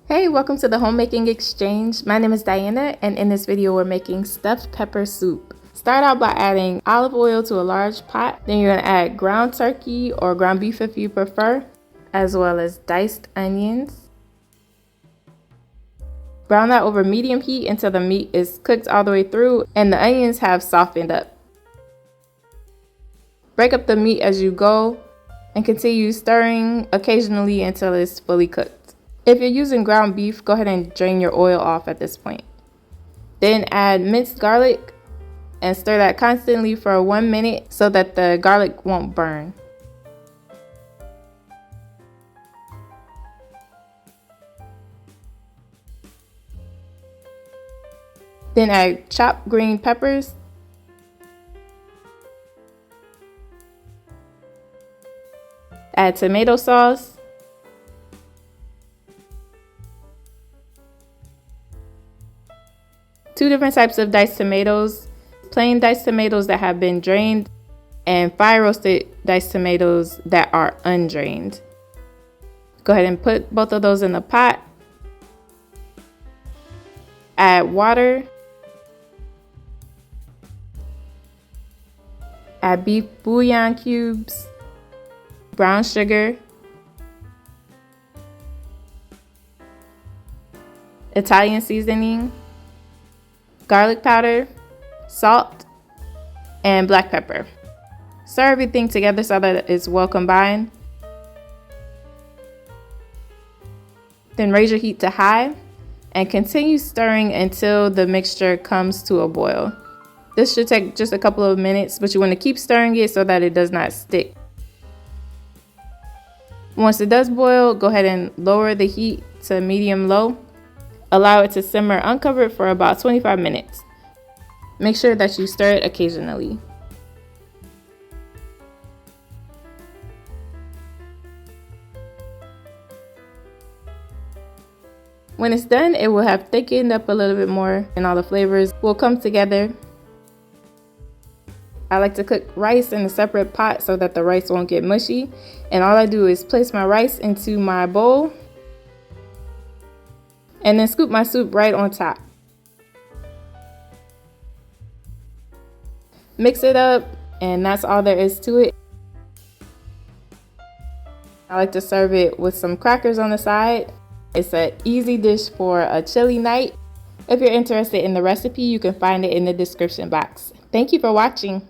Hey, welcome to the Homemaking Exchange. My name is Diana, and in this video we're making stuffed pepper soup. Start out by adding olive oil to a large pot. Then you're going to add ground turkey or ground beef if you prefer, as well as diced onions. Brown that over medium heat until the meat is cooked all the way through and the onions have softened up. Break up the meat as you go and continue stirring occasionally until it's fully cooked. If you're using ground beef, go ahead and drain your oil off at this point. Then add minced garlic and stir that constantly for 1 minute so that the garlic won't burn. Then add chopped green peppers. Add tomato sauce. Two different types of diced tomatoes, plain diced tomatoes that have been drained and fire roasted diced tomatoes that are undrained. Go ahead and put both of those in the pot. Add water. Add beef bouillon cubes, brown sugar, Italian seasoning, garlic powder, salt, and black pepper. Stir everything together so that it's well combined. Then raise your heat to high and continue stirring until the mixture comes to a boil. This should take just a couple of minutes, but you want to keep stirring it so that it does not stick. Once it does boil, go ahead and lower the heat to medium-low. Allow it to simmer uncovered for about 25 minutes. Make sure that you stir it occasionally. When it's done, it will have thickened up a little bit more and all the flavors will come together. I like to cook rice in a separate pot so that the rice won't get mushy. And all I do is place my rice into my bowl and then scoop my soup right on top. Mix it up, and that's all there is to it. I like to serve it with some crackers on the side. It's an easy dish for a chilly night. If you're interested in the recipe, you can find it in the description box. Thank you for watching.